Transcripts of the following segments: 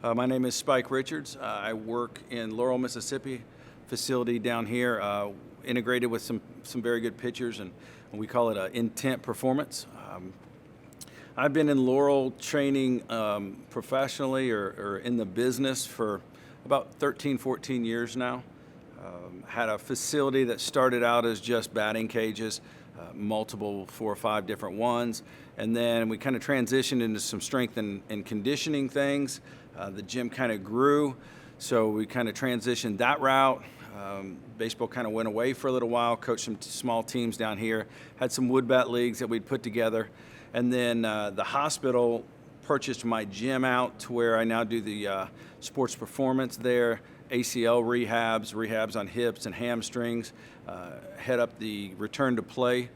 My name is Spike Richards. I work in Laurel, Mississippi, facility down here, integrated with some very good pitchers, and we call it intent performance. I've been in Laurel training professionally or in the business for about 13, 14 years now. Had a facility that started out as just batting cages, multiple 4 or 5 different ones, and then we kind of transitioned into some strength and conditioning things. The gym kind of grew, so we kind of transitioned that route. Baseball kind of went away for a little while, coached some small teams down here, had some wood bat leagues that we'd put together, and then the hospital purchased my gym out to where I now do the sports performance there, ACL rehabs on hips and hamstrings, head up the return to play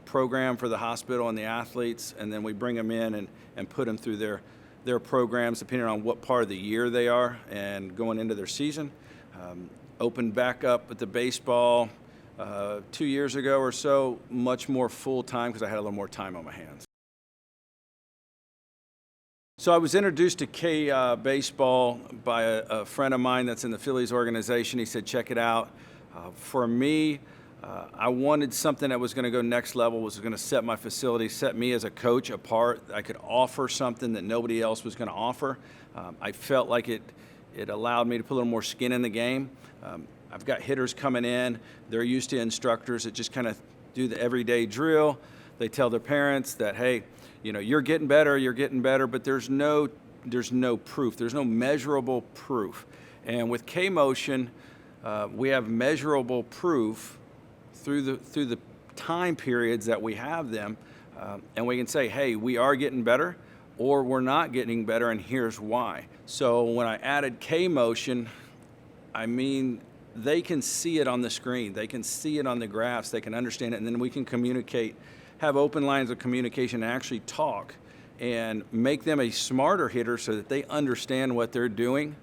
program for the hospital and the athletes, and then we bring them in and put them through their programs depending on what part of the year they are and going into their season. Opened back up with the baseball 2 years ago or so, much more full time because I had a little more time on my hands. So I was introduced to K baseball by a friend of mine that's in the Phillies organization. He said, check it out. For me, I wanted something that was going to go next level, was going to set my facility, set me as a coach apart. I could offer something that nobody else was going to offer. I felt like it allowed me to put a little more skin in the game. I've got hitters coming in. They're used to instructors that just kind of do the everyday drill. They tell their parents that, hey, you know, you're getting better, but there's no proof. There's no measurable proof. And with K-Motion, we have measurable proof through the time periods that we have them, and we can say, hey, we are getting better, or we're not getting better, and here's why. So when I added K-Motion, I mean, they can see it on the screen, they can see it on the graphs, they can understand it, and then we can communicate, have open lines of communication, and actually talk and make them a smarter hitter so that they understand what they're doing.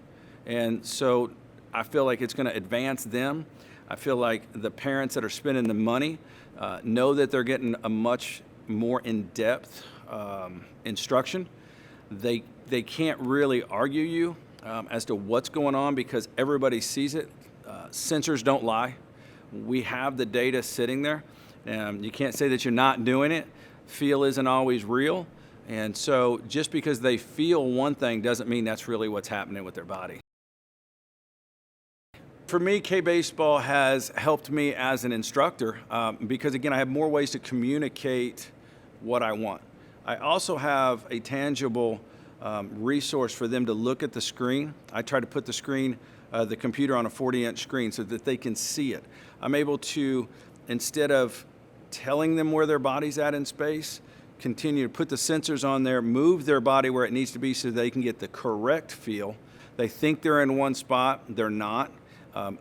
And so I feel like it's going to advance them. I feel like the parents that are spending the money know that they're getting a much more in-depth instruction. They can't really argue you as to what's going on because everybody sees it. Sensors don't lie. We have the data sitting there. You can't say that you're not doing it. Feel isn't always real. And so just because they feel one thing doesn't mean that's really what's happening with their body. For me, K-Baseball has helped me as an instructor because, again, I have more ways to communicate what I want. I also have a tangible resource for them to look at the screen. I try to put the computer on a 40-inch screen so that they can see it. I'm able to, instead of telling them where their body's at in space, continue to put the sensors on there, move their body where it needs to be so they can get the correct feel. They think they're in one spot, they're not.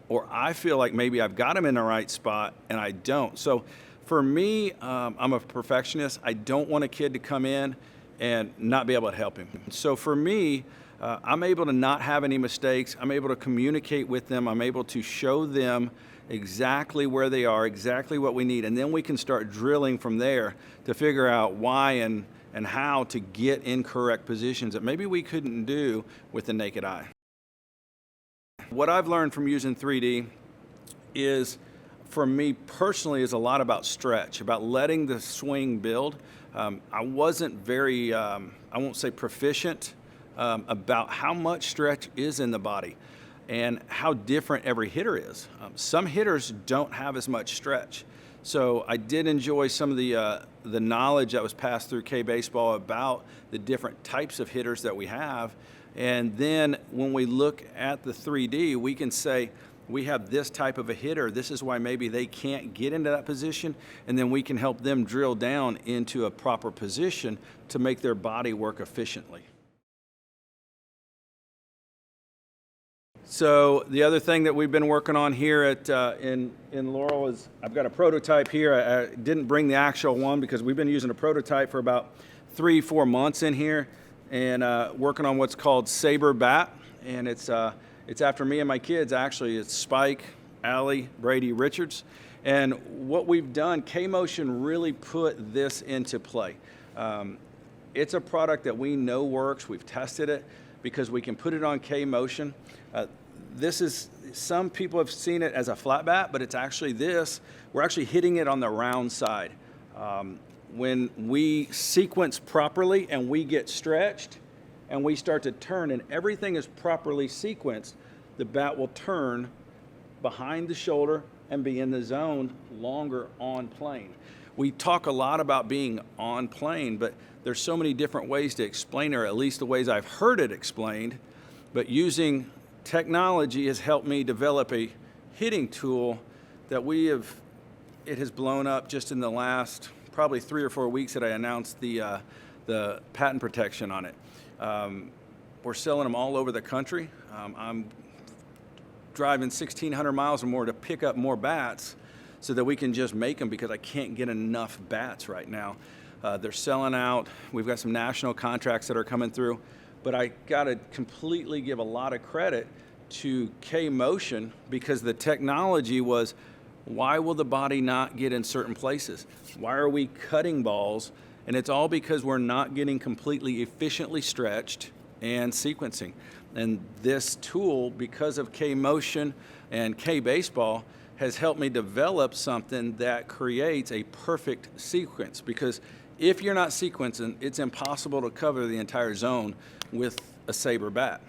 Or I feel like maybe I've got them in the right spot and I don't. So for me, I'm a perfectionist. I don't want a kid to come in and not be able to help him. So for me, I'm able to not have any mistakes. I'm able to communicate with them. I'm able to show them exactly where they are, exactly what we need, and then we can start drilling from there to figure out why and how to get in correct positions that maybe we couldn't do with the naked eye. What I've learned from using 3D is, for me personally, is a lot about stretch, about letting the swing build. I wasn't very, I won't say proficient, about how much stretch is in the body and how different every hitter is. Some hitters don't have as much stretch. So I did enjoy some of the knowledge that was passed through K-Baseball about the different types of hitters that we have. And then when we look at the 3D, we can say, we have this type of a hitter, this is why maybe they can't get into that position, and then we can help them drill down into a proper position to make their body work efficiently. So the other thing that we've been working on here at in Laurel is I've got a prototype here. I didn't bring the actual one because we've been using a prototype for about 3-4 months in here and working on what's called Saber Bat, and it's after me and my kids. Actually, it's Spike, Allie, Brady, Richards, and what we've done, K-Motion really put this into play. It's a product that we know works. We've tested it. because we can put it on K motion. Some people have seen it as a flat bat, but it's actually this. We're actually hitting it on the round side. When we sequence properly and we get stretched and we start to turn and everything is properly sequenced, the bat will turn behind the shoulder and be in the zone longer on plane. We talk a lot about being on plane, but there's so many different ways to explain it, or at least the ways I've heard it explained. But using technology has helped me develop a hitting tool that it has blown up just in the last probably 3 or 4 weeks that I announced the patent protection on it. We're selling them all over the country. I'm driving 1,600 miles or more to pick up more bats so that we can just make them, because I can't get enough bats right now. They're selling out. We've got some national contracts that are coming through, but I got to completely give a lot of credit to K Motion, because the technology was, why will the body not get in certain places? Why are we cutting balls? And it's all because we're not getting completely efficiently stretched and sequencing. And this tool, because of K Motion and K Baseball, has helped me develop something that creates a perfect sequence. Because if you're not sequencing, it's impossible to cover the entire zone with a saber bat.